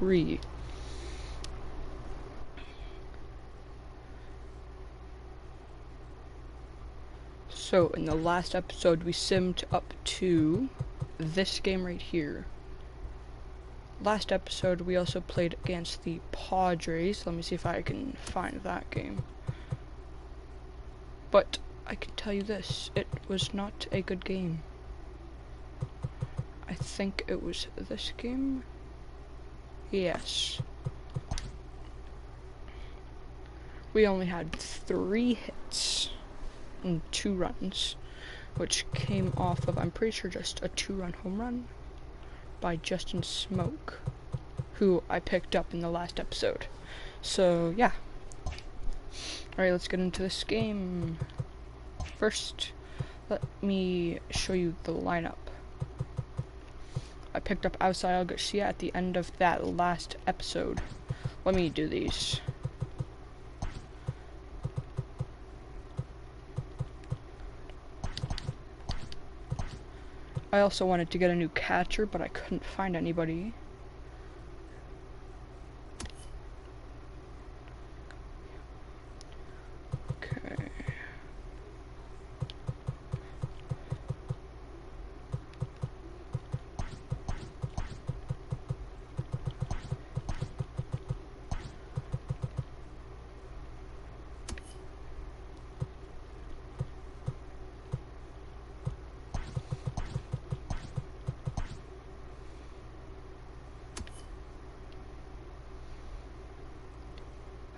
ep3. So in the last episode we simmed up to this game right here. Last episode we also played against the Padres. Let me see if I can find that game. But I can tell you this, it was not a good game. I think it was this game. Yes. We only had 3 hits and 2 runs, which came off of, I'm pretty sure, just a 2-run home run by Justin Smoke, who I picked up in the last episode. So, yeah. Alright, let's get into this game. First, let me show you the lineup. I picked up Asael Garcia at the end of that last episode. Let me do these. I also wanted to get a new catcher, but I couldn't find anybody. Okay.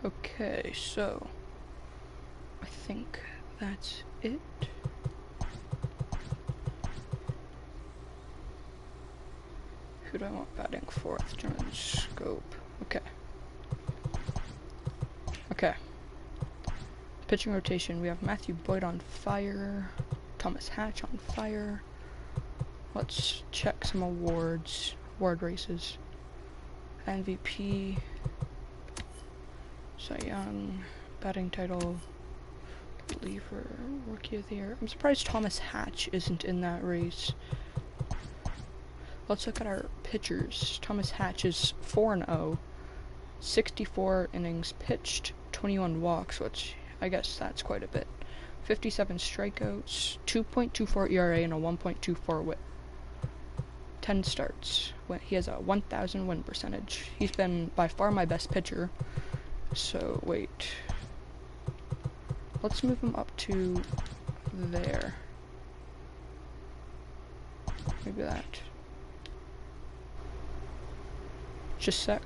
Okay, so I think that's it. Who do I want batting fourth? German scope. Okay. Okay. Pitching rotation. We have Matthew Boyd on fire. Thomas Hatch on fire. Let's check some awards. Award races. MVP. Cy Young. Batting title. Reliever. Rookie of the Year. I'm surprised Thomas Hatch isn't in that race. Let's look at our pitchers. Thomas Hatch is 4-0, 64 innings pitched, 21 walks, which I guess that's quite a bit. 57 strikeouts, 2.24 ERA, and a 1.24 WHIP. 10 starts. He has a 1,000 win percentage. He's been by far my best pitcher. So, wait. Let's move him up to there. Maybe that. Just a sec.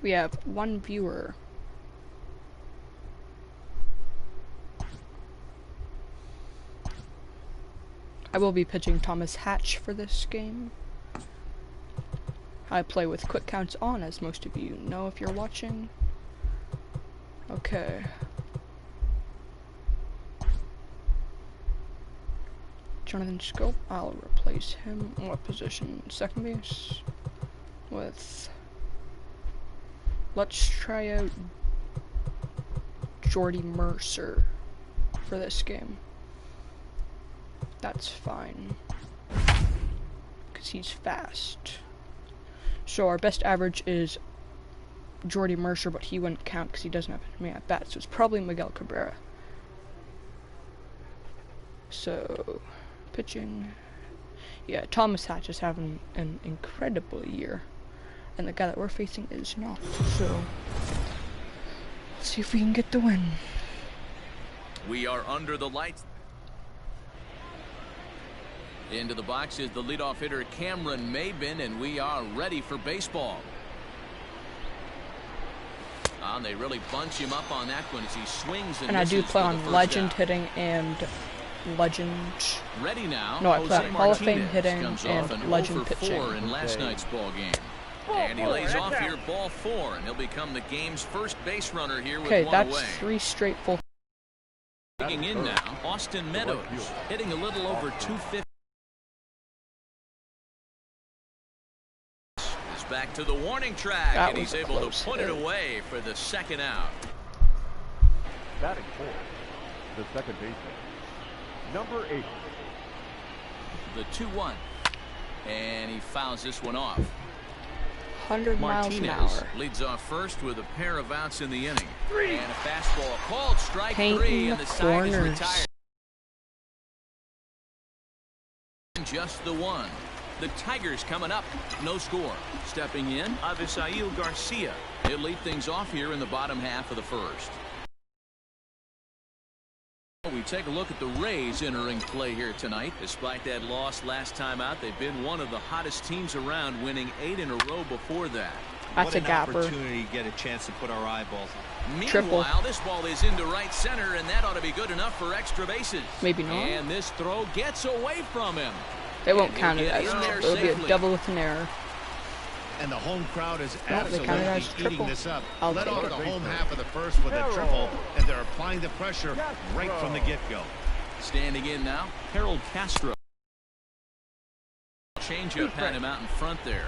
We have 1 viewer. I will be pitching Thomas Hatch for this game. I play with quick counts on, as most of you know if you're watching. Okay. Jonathan Scope, I'll replace him. What position? Second base? With... Let's try out Jordy Mercer for this game. That's fine, because he's fast. So our best average is Jordy Mercer, but he wouldn't count because he doesn't have many at bats, so it's probably Miguel Cabrera. So, pitching. Yeah, Thomas Hatch is having an incredible year, and the guy that we're facing is not. So, let's see if we can get the win. We are under the lights. Into the box is the leadoff hitter Cameron Maben, and we are ready for baseball. And they really bunch him up on that one as he swings and I do play on legend hitting and legend. Ready now. No, I play on Hall of Fame Martinez hitting comes and off an legend 0 for pitching. 4 in last night's ball game. And he lays off here, ball 4, and he'll become the game's first base runner here with Okay, one that's away. 3 straight full. Digging in now, Austin Meadows, hitting a little over 250. Is back to the warning track, and he's able to put it away for the second out. Batting fourth, the second baseman, number 8. The 2-1, and he fouls this one off. 100 miles an Martinez hour. leads off first with a pair of outs in the inning. And a fastball called strike Painting 3, and the side is corners. retired. Just the one. The Tigers coming up. No score. Stepping in, Avisail Garcia. He'll lead things off here in the bottom half of the first. We take a look at the Rays entering play here tonight. Despite that loss last time out, they've been one of the hottest teams around, winning 8 in a row before that. That's a gapper. What an opportunity to get a chance to put our eyeballs on. Meanwhile, this ball is into right center, and that ought to be good enough for extra bases. Maybe not. And this throw gets away from him. They won't count it as it'll be a double with an error. And the home crowd is No, they count it as absolutely eating triple. this up. I'll Led take off it. the home half of the first with a triple, and they're applying the pressure right from the get-go. Standing in now, Harold Castro. Changeup had him out in front there.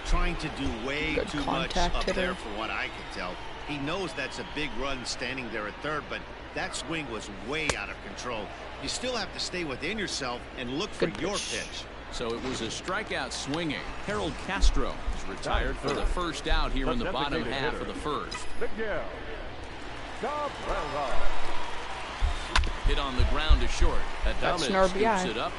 Trying to do way Good too much contact up hitter. there for what I can tell. He knows that's a big run standing there at third, but that swing was way out of control. You still have to stay within yourself and look for Good your pitch. pitch. So it was a strikeout swinging. Harold Castro is retired for the first out here in the bottom half of the first. Miguel Cabrera. Hit on the ground to short. That's an Adames RBI. scoops it up.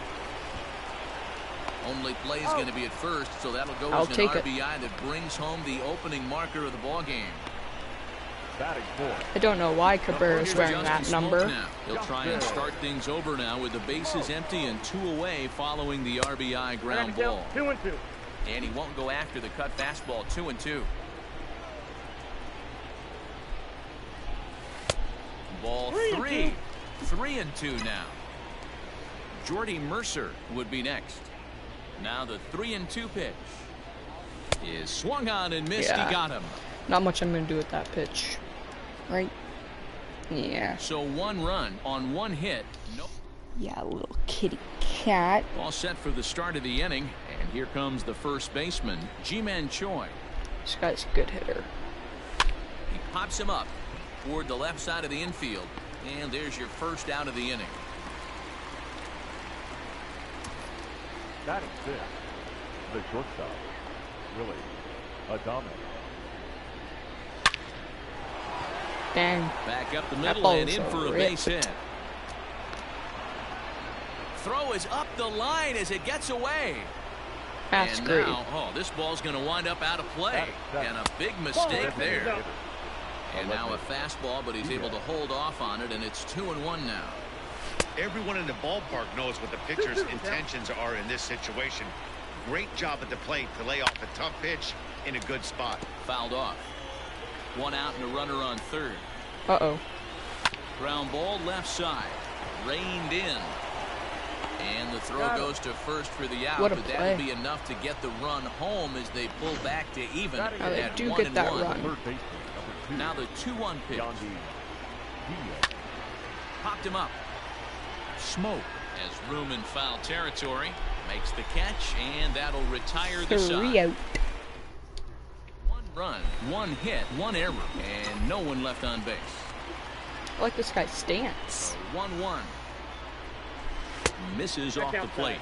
Only play is going to be at first, so that'll go I'll as an take it. RBI that brings home the opening marker of the ball game. Batting fourth, I don't know why Cabrera's Here's wearing that Justin Smoak number. now. He'll try and start things over now with the bases empty and 2 away following the RBI ground ball. 2-2. And he won't go after the cut fastball. 2-2. Ball 3. 3-2 now. Jordy Mercer would be next. Now the 3-2 pitch is swung on and missed. Yeah. He got him. Not much I'm going to do with that pitch. Right? Yeah. So 1 run on 1 hit. No. Yeah, little kitty cat. All set for the start of the inning. And here comes the first baseman, Ji-Man Choi. This guy's a good hitter. He pops him up toward the left side of the infield. And there's your first out of the inning. Batting fifth, the shortstop, Willie Adames. Dang. Back up the That middle ball and was in a for a rip. base hit. Throw is up the line as it gets away. That's And great. now, this ball's going to wind up out of play. And a big mistake there. And now a fastball, but he's able to hold off on it, and it's 2-1 now. Everyone in the ballpark knows what the pitcher's intentions are in this situation. Great job at the plate to lay off a tough pitch in a good spot. Fouled off. 1 out and a runner on third. Uh-oh. Ground ball left side. Reined in. And the throw goes to first for the out, What a but play. that'll be enough to get the run home as they pull back to even Oh, they at do 1-1. get that run. Third baseman, number 2. Now the 2-1 pitch. Yandy Diaz. Popped him up. Smoke has room in foul territory. Makes the catch, and that'll retire the 3 side. out. 1 run, 1 hit, 1 error, and no one left on base. I like this guy's stance. 1-1. Misses off the plate.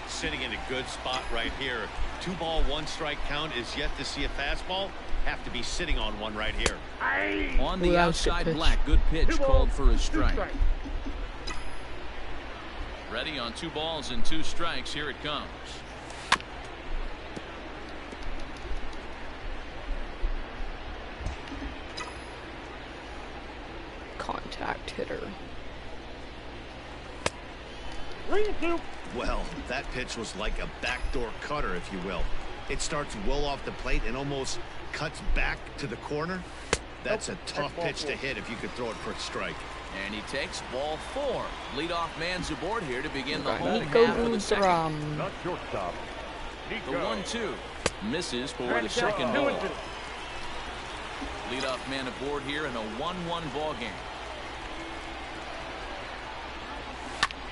Sitting in a good spot right here. 2 ball, 1 strike count is yet to see a fastball. Have to be sitting on one right here. On Ooh, the that was a good outside pitch. black. Good pitch called for a strike. Ready on 2 balls and 2 strikes. Here it comes. Contact hitter. Well, that pitch was like a backdoor cutter, if you will. It starts well off the plate and almost cuts back to the corner. That's a tough pitch to hit if you could throw it for a strike. And he takes ball 4. Leadoff man's aboard here to begin the home Nico half of the second. Udram. Not shortstop, The Nico. 1-2. Misses for the second ball. Leadoff man aboard here in a 1-1 ball game.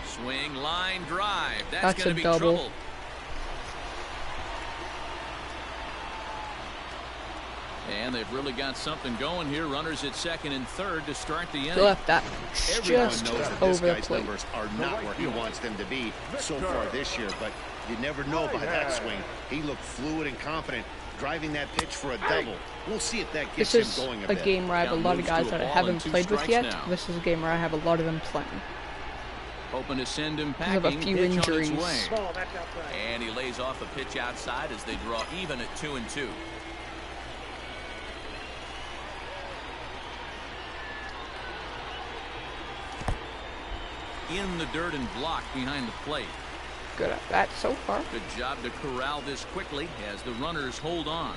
Swing, line drive. That's going to be double. trouble. And they've really got something going here. Runners at second and third to start the inning. Left that Everyone just knows that this over the guy's plate. numbers are not where he wants them to be so far this year, but you never know by that swing. He looked fluid and confident, driving that pitch for a double. We'll see if that gets This him is going a a bit. game where I have a lot of guys that I haven't played with yet. This is a game where I have a lot of them playing. Hoping to send him Because of a packing. few Pitch on its injuries. way. And he lays off a pitch outside as they draw even at 2-2. In the dirt and blocked behind the plate. Good at that so far. Good job to corral this quickly as the runners hold on.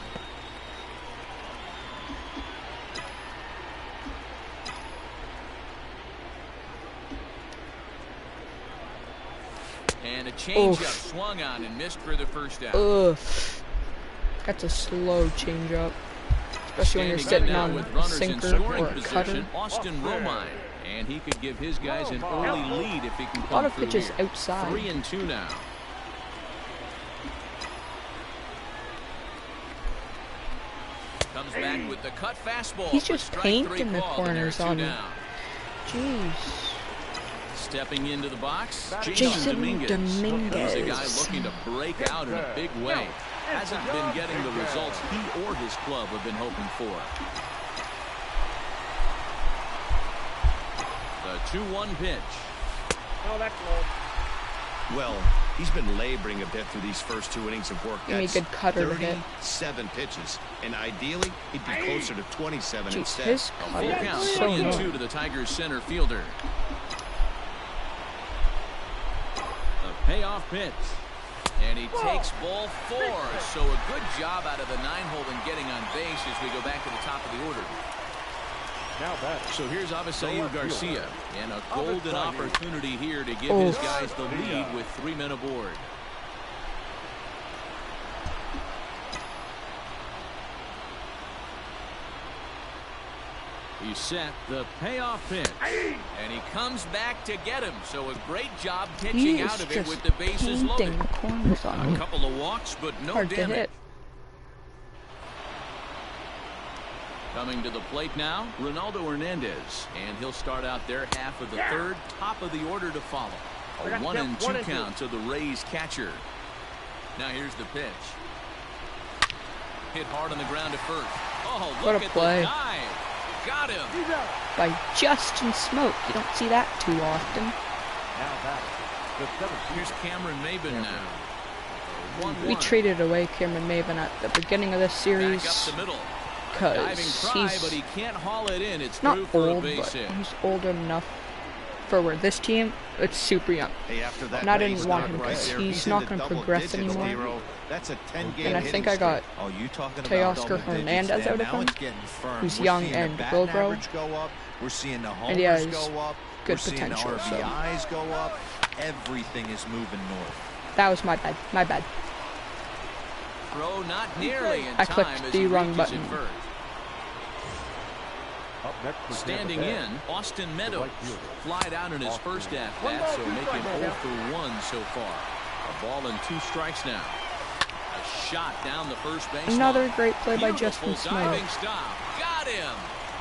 And a changeup swung on and missed for the first out. Ugh. That's a slow changeup. Especially when you're sitting on a sinker or a cutter. Austin Romine. And he could give his guys an early lead if he can come A lot of through pitches here. outside. 3-2 now. Comes back with the cut fastball. He's for just strike painting three the called, and corners they're on two me. down. Jeez. Stepping into the box, Jason Dominguez. Dominguez. He's a guy looking to break out in a big way. Hasn't been getting the results he or his club have been hoping for. The 2-1 pitch. Oh, that's low. Well, he's been laboring a bit through these first two innings of work. Give me a good cutter to hit. 37 pitches, and ideally, he'd be closer to 27 Jeez, instead. his A full cutter count, is so 3-2 low. to the Tigers center fielder. The payoff pitch. And he takes ball 4. So a good job out of the 9-hole in getting on base as we go back to the top of the order. Now back. So here's Avisail Garcia, and a golden opportunity here to give Oh. his guys the lead with 3 men aboard. He's set the payoff pitch, and he comes back to get him. So a great job He pitching is out of it just with the bases loaded. painting the corners on A me. couple of walks, but no Hard to damage. hit. Coming to the plate now, Ronaldo Hernandez, and he'll start out their half of the third, top of the order to follow. A 1-2 count to the Rays catcher. Now here's the pitch. Hit hard on the ground at first. Oh, What look a at play. the dive. Got him. By Justin Smoke. You don't see that too often. Now back. The 7th. Here's Cameron Maben now. 1-1. We traded away Cameron Maben at the beginning of this Back up series the middle. because Diving try, but he he's can't haul it in. It's not through for a old, base but hit. he's old enough for where this team, it's super young. Hey, after that And I didn't Rays want knock him right because there, he's in not the gonna double progress digits, anymore. Zero. That's a 10-game And I hitting think I got streak. Oh, you talking Teoscar about double digits Hernandez there. out of Now him, it's getting firm. who's We're young seeing and the batting Globro. average go up. We're seeing the And he has homers go up. good We're seeing potential, the so. RBIs go up. Everything is moving north. That was my bad. My bad. Throw not nearly in I time clicked as the he wrong reaches button. it first. Up next for Standing Tampa Bay. in, Austin Meadows right fielder. flied out in his first at-bat, so making 0 for 1 so far. A ball and 2 strikes now. A shot down the first baseline. Another great play by Beautiful Justin Smoke. diving stop. Got him.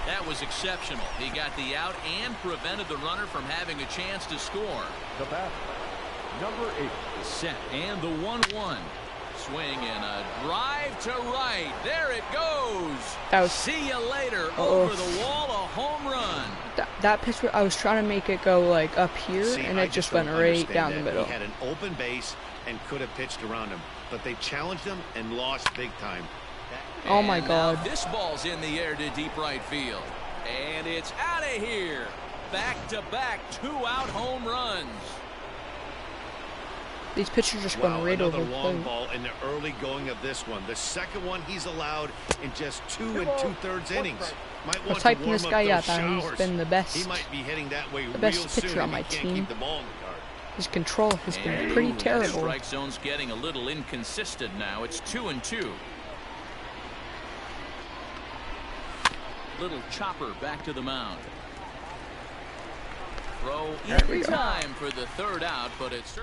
That was exceptional. He got the out and prevented the runner from having a chance to score. The batter, number 8. The set and the 1-1. Swing and a drive to right. There it goes. That was- See you later. Oh. Over the wall, a home run. That pitch, I was trying to make it go like up here, See, and I it just don't went right understand down the that. middle. He had an open base and could have pitched around him, but they challenged him and lost big time. Oh my And now God. this ball's in the air to deep right field. And it's out of here. Back-to-back 2-out home runs. These pitchers just Wow, went right another over the long plate. ball in the early going of this one. The second one he's allowed in just 2 2/3 innings. Might want Let's to hype warm this up guy those up. He's showers. been the best. He might be hitting that way the best real pitcher soon on if my he can't team. keep the ball in the yard. His control has been And pretty that terrible. strike zone's getting a little inconsistent now. It's 2-2. Little chopper back to the mound. Throw in time for the third out, but it's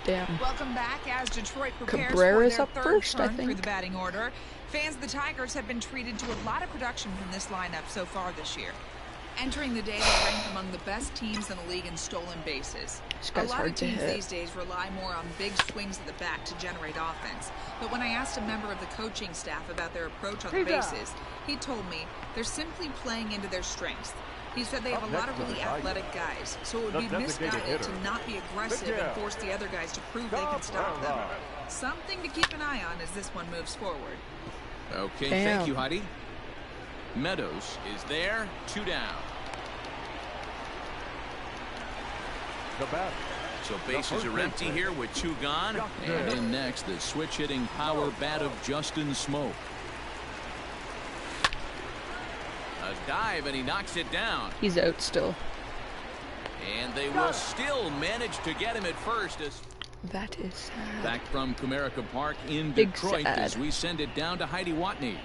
Damn. Welcome back as Detroit prepares Cabrera's for up their third first, I turn through think. the batting order. Fans of the Tigers have been treated to a lot of production from this lineup so far this year. Entering the day, they rank among the best teams in the league in stolen bases. This A guy's lot hard of to teams hit. these days rely more on big swings at the bat to generate offense. But when I asked a member of the coaching staff about their approach on the bases, he told me they're simply playing into their strengths. He said they have a lot of really athletic guys, so it would be misguided to not be aggressive and force the other guys to prove they can stop them. Something to keep an eye on as this one moves forward. okay. Damn. Thank you, Heidi. Meadows is there. 2 down. The batter. So bases are empty here with 2 gone. And in next, the switch hitting power bat of Justin Smoke. A dive, and he knocks it down. He's out still. And they will still manage to get him at first. As That is sad. back from Comerica Park in Big Detroit sad. as we send it down to Heidi Watney.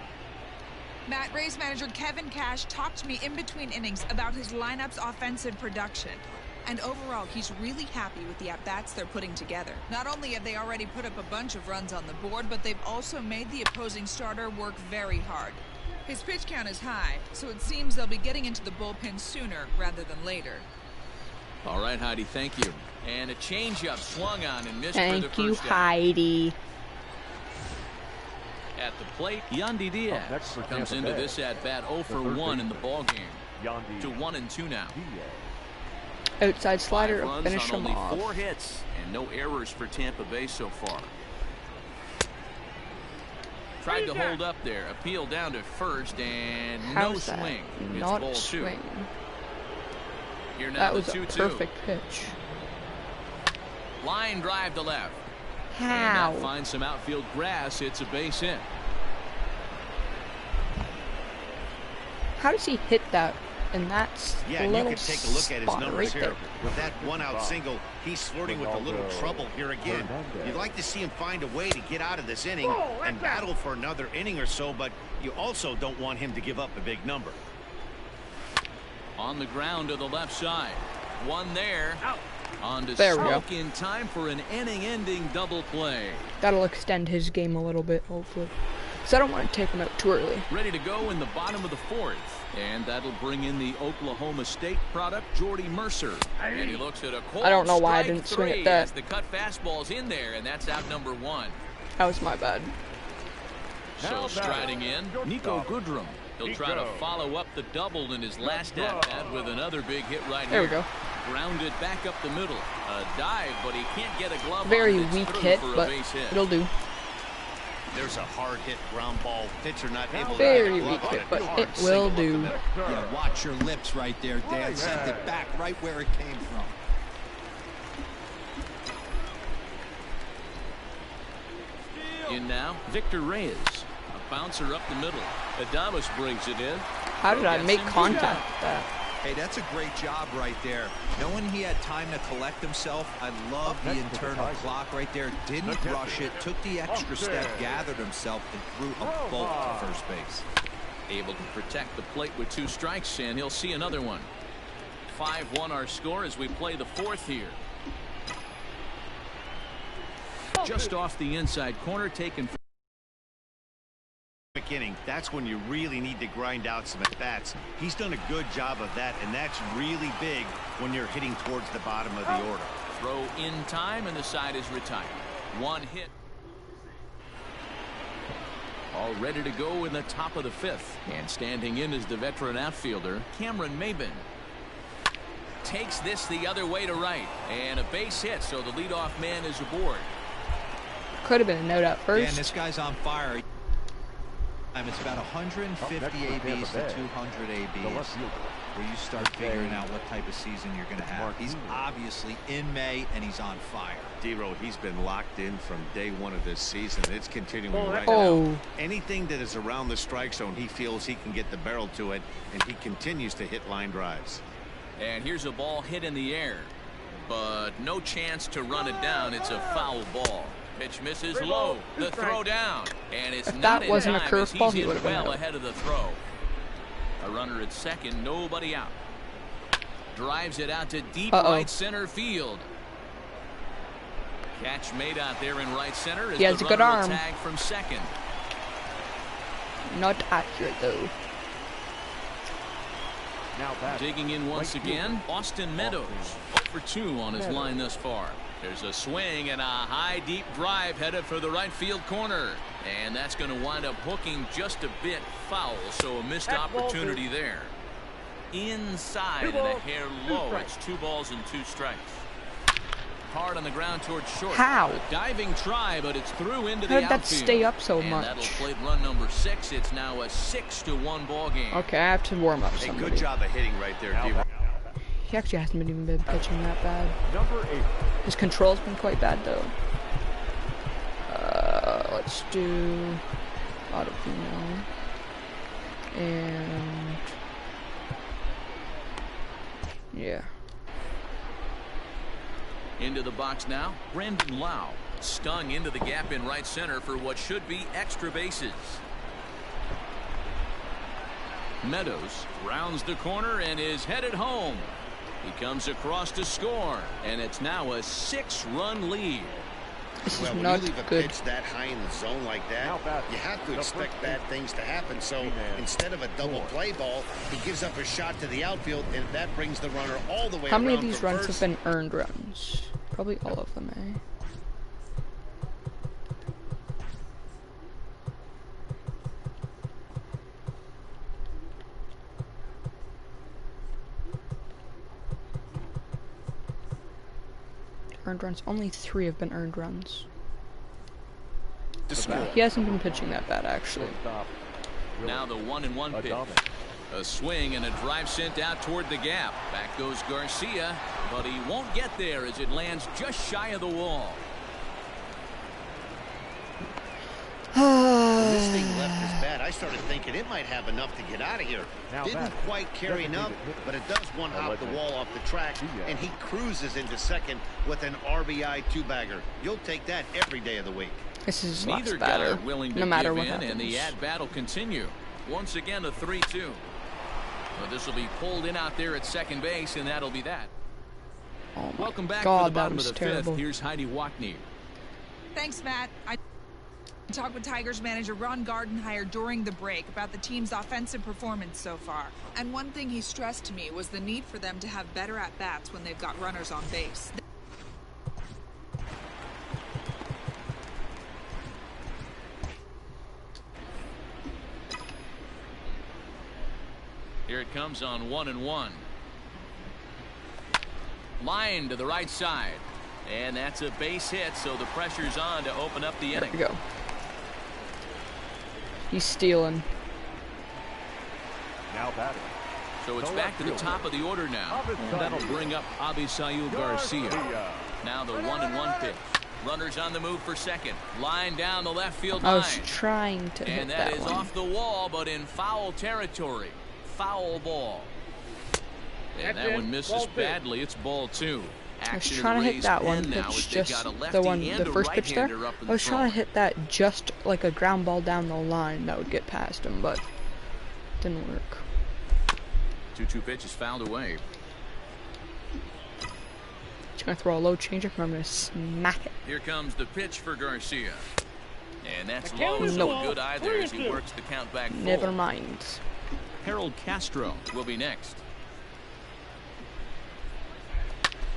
Matt, Rays manager Kevin Cash talked to me in between innings about his lineup's offensive production. And overall, he's really happy with the at-bats they're putting together. Not only have they already put up a bunch of runs on the board, but they've also made the opposing starter work very hard. His pitch count is high, so it seems they'll be getting into the bullpen sooner rather than later. All right, Heidi, thank you. And a changeup swung on and missed for the Thank you, first out. Heidi. At the plate, Yandy Diaz next for comes Tampa into Bay. this at-bat 0 for The third 1 in the baseman, ballgame. Yandy To 1-2 now. Outside 5 slider, runs finish on him only off. 4 hits and no errors for Tampa Bay so far. Tried to hold up there. Appeal down to first and How's no that? swing. It's Not ball a 2. swing. Here now That the was a 2-2. perfect pitch. Line drive to left. And How? that finds some outfield grass. It's a base hit. How does he hit that? And that's Yeah, and you little can take a look at his spot numbers right here. there. With that one-out single, he's flirting with a little trouble here again. You'd like to see him find a way to get out of this inning and battle for another inning or so, but you also don't want him to give up a big number. On the ground to the left side. One there. On to There we go. Smoke in time for an inning-ending double play. That'll extend his game a little bit, hopefully. So I don't want to take him out too early. Ready to go in the bottom of the 4th. And that'll bring in the Oklahoma State product, Jordy Mercer. And he looks at a cold I don't know why I strike didn't swing at 3 that. as the cut fastball's in there, and that's out number 1. That was my bad. So striding in, Nico Goodrum. He'll try to follow up the double in his last at-bat with another big hit right There here. we go. Grounded back up the middle. A dive, but he can't get a glove Very on it. It's weak through hit, for a but base hit. it'll do. There's a hard hit ground ball. Pitcher not able to Very get a glove weak on hit, it. but Hard it will single up the do. middle. Yeah, watch your lips right there, Dan. Sent it back right where it came from. In now, Victor Reyes. A bouncer up the middle. Adames brings it in. How did I Gets make him contact with that? Hey, that's a great job right there. Knowing he had time to collect himself, I love the internal clock right there. Didn't rush it, took the extra step, gathered himself, and threw a bolt to first base. Able to protect the plate with 2 strikes, and he'll see another one. 5-1 our score as we play the 4th here. Just off the inside corner, taken. Quick inning, that's when you really need to grind out some at-bats. He's done a good job of that, and that's really big when you're hitting towards the bottom of the order. Throw in time, and the side is retired. 1 hit. All ready to go in the top of the 5th. And standing in is the veteran outfielder, Cameron Maben. Takes this the other way to right. And a base hit, so the leadoff man is aboard. Could have been a note at Dan, first. this guy's on fire. It's about 150 ABs to 200 ABs where you start figuring out what type of season you're going to have. He's obviously in May, and he's on fire. D-Road, he's been locked in from day 1 of this season. It's continuing right Oh. now. Anything that is around the strike zone, he feels he can get the barrel to it, and he continues to hit line drives. And here's a ball hit in the air. but no chance to run it down. It's a foul ball. Pitch misses low. The throw down, and it's not that wasn't a in time as curveball, he's he would have been well out. ahead of the throw. A runner at second, nobody out. Drives it out to deep right center field. Catch made out there in right center as He has the a good runner will arm. tag from second. Not accurate though. Now back. Digging in once again, Austin Meadows. 0 for 2 on his line thus far. There's a swing and a high deep drive headed for the right field corner. And that's going to wind up hooking just a bit foul, so a missed opportunity there. Inside and a hair low. It's 2 balls and 2 strikes. Hard on the ground towards short. How? A diving try, but it's through into How the did that outfield. stay up so and much? That'll plate run number 6. It's now a 6-1 ball game. Okay, I have to warm up Hey, somebody. good job of hitting right there, D-Rock. He actually hasn't even been pitching that bad. Number 8. His control's been quite bad though. Let's do Ottavino and yeah. Into the box now, Brandon Lau. Stung into the gap in right center for what should be extra bases. Meadows rounds the corner and is headed home. He comes across to score, and it's now a 6-run lead. This Well, is when not you leave a good. pitch that high in the zone like that, Now back. you have to The expect first bad things to happen. So instead of a double play ball, he gives up a shot to the outfield, and that brings the runner all the way How around many of these from runs have first. been earned runs? Probably all of them, eh? Earned runs. Only 3 have been earned runs. To score. He hasn't been pitching that bad, actually. Stop. Now the 1-1 pitch. A swing and a drive sent out toward the gap. Back goes Garcia, but he won't get there as it lands just shy of the wall. When this thing left his bat, I started thinking it might have enough to get out of here. Now Didn't back. quite carry enough, but it does one hop the wall off the track, and he cruises into second with an RBI 2-bagger. You'll take that every day of the week. This is Neither last guy batter, willing to no matter give what in, happens. and the at-bat will continue. Once again, a 3-2. But this will be pulled in out there at second base, and that'll be that. Oh my Welcome back God, to the that bottom was of the terrible. 5th. Here's Heidi Wackney. Thanks, Matt. I talked with Tigers manager Ron Gardenhire during the break about the team's offensive performance so far. And one thing he stressed to me was the need for them to have better at-bats when they've got runners on base. Here it comes on 1-1. Line to the right side. And that's a base hit, so the pressure's on to open up the There inning. we go. He's stealing. Now batting. So it's back to the top of the order now. And that'll bring up Abisail Garcia. Now the 1-1 pitch. Runners on the move for second. Line down the left field I line. was trying to hit And that that is one. off the wall, but in foul territory. Foul ball. And That's that it. one misses Ball two. badly. It's ball 2. I was Action trying to hit raised that one pen now pitch, as they've just got a the lefty and the a first pitch there. right-hander up in I was trying to front. hit that just like a ground ball down the line that would get past him, but didn't work. 2-2 pitch is fouled away. He's gonna throw a low changeup and I'm gonna smack it. Here comes the pitch for Garcia. And that's The low, count is no low. good either as he 3-2. works the count back Never forward. mind. Harold Castro will be next.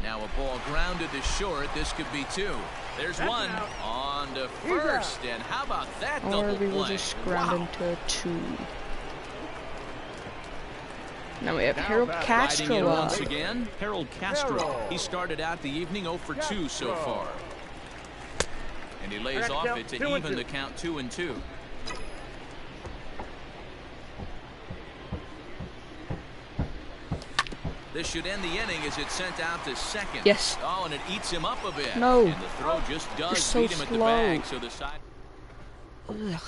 Now a ball grounded to short. This could be 2. There's That's one out. on to He's first. And how about that Or double we will play? just ground Wow. into a 2. Now we have Now Harold back. Riding in Castro up. once again, Harold Castro. Harold. He started out the evening 0 for 2 so Castro. far. And he lays Correct off count, it to 2-2. even the count 2-2. This should end the inning as it's sent out to second. Yes. Oh, and it eats him up a bit. No. And the throw just does so beat him at the slow. bag, so the side. Ugh.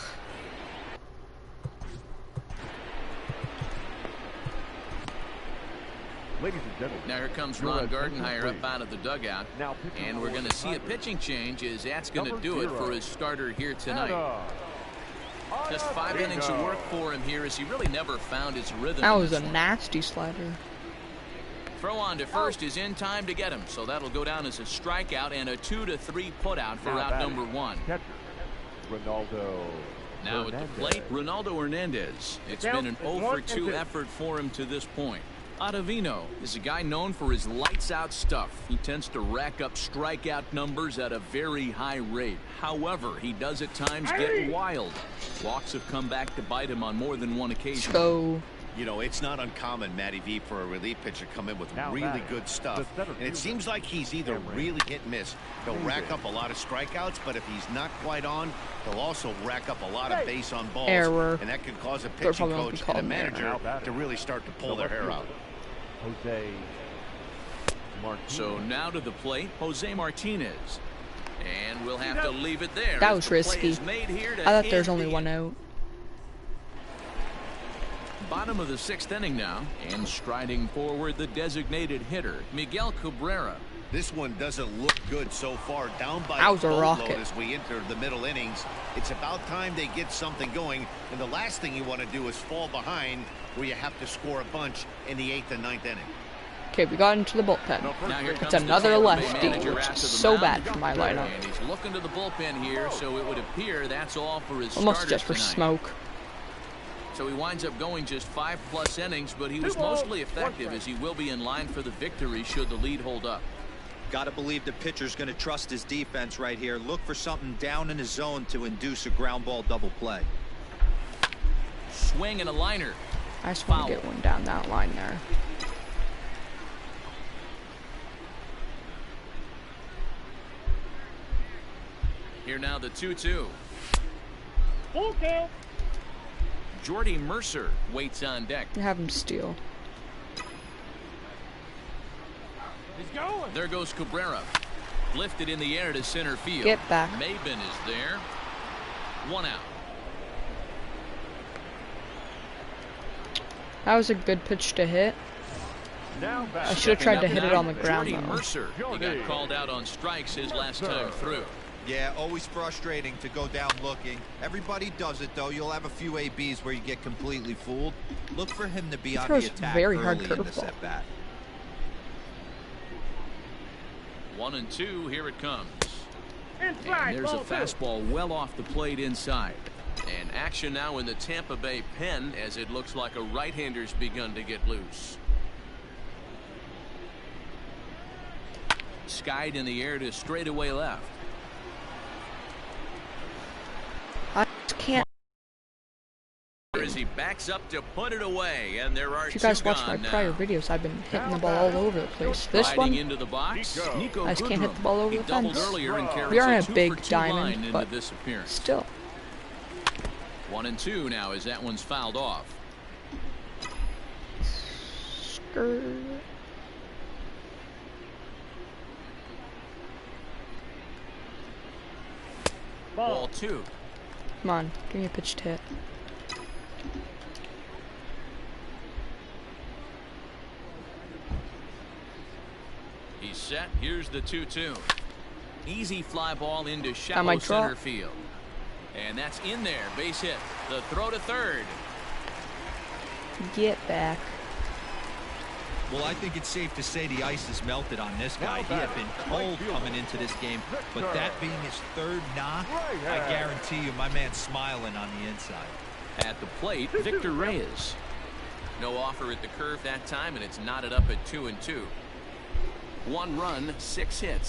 Ladies and gentlemen. Now here comes Ron Gardenhire up out of the dugout. And we're going to see a pitching change as that's going to do it for his starter here tonight. Just 5 innings of work for him here as he really never found his rhythm. That was a nasty slider. Throw on to first is in time to get him, so that'll go down as a strikeout and a 2-3 putout for out number 1. Catcher, Ronaldo. Now at the plate, Ronaldo Hernandez. It's been an 0-for-2 effort for him to this point. Ottavino is a guy known for his lights-out stuff. He tends to rack up strikeout numbers at a very high rate. However, he does at times get wild. Walks have come back to bite him on more than one occasion. Go. You know, it's not uncommon, Matty V, for a relief pitcher to come in with really good stuff. And it seems like he's either really hit and miss. He'll rack up a lot of strikeouts, but if he's not quite on, he'll also rack up a lot of base on balls. Error. And that could cause a pitching coach and a manager to really start to pull their hair out. Jose Martinez. So now to the plate, Jose Martinez. And we'll have to leave it there. That was risky. I thought there's only one out. Bottom of the 6th inning now, and striding forward the designated hitter, Miguel Cabrera. This one doesn't look good so far. Down by That was a boatload rocket. as we enter the middle innings. It's about time they get something going, and the last thing you want to do is fall behind where you have to score a bunch in the 8th and 9th inning. Okay, we got into the bullpen. Now here It's comes the another Tampa Bay lefty, manager which after is the so mound. bad for my lineup. And he's looking to the bullpen here, so it would appear that's all for his Almost starters just for tonight. smoke. So he winds up going just 5+ innings, but he was mostly effective as he will be in line for the victory should the lead hold up. Got to believe the pitcher's going to trust his defense right here. Look for something down in his zone to induce a ground ball double play. Swing and a liner. I just want to get one down that line there. Here now the 2-2. Full count. Jordy Mercer waits on deck. You have him steal. He's going. There goes Cabrera. Lifted in the air to center field. Get back. Maben is there. 1 out. That was a good pitch to hit. Now back. I should have tried to hit it on the ground Jordy though. Mercer. He got called out on strikes his last time through. Yeah, always frustrating to go down looking. Everybody does it, though. You'll have a few ABs where you get completely fooled. Look for him to be on the throws attack very early hard in this curveball. at-bat. 1-2. Here it comes. Inside. And there's a ball 2. fastball well off the plate inside. And action now in the Tampa Bay pen as it looks like a right-hander's begun to get loose. Skied in the air to straightaway left. I just can't. As he backs up to put it away, and there are If you guys two watch my gone now. prior videos, I've been hitting the ball all over the place. This Riding one, into the box, Nico I just can't hit Goodrum. the ball over He the doubled fence. earlier and carries We aren't a a big 2-for-2 diamond, line into but this appearance. still. 1-2 now as that one's fouled off. Skirt. Ball 2. Come on, give me a pitch to hit. He's set. Here's the 2-2. Easy fly ball into That shallow might drop. center field. And that's in there. Base hit. The throw to third. Get back. Well, I think it's safe to say the ice has melted on this guy. He had been cold coming into this game, but that being his 3rd knock, I guarantee you my man's smiling on the inside. At the plate, Victor Reyes. No offer at the curve that time, and it's knotted up at 2-2. 1 run, 6 hits.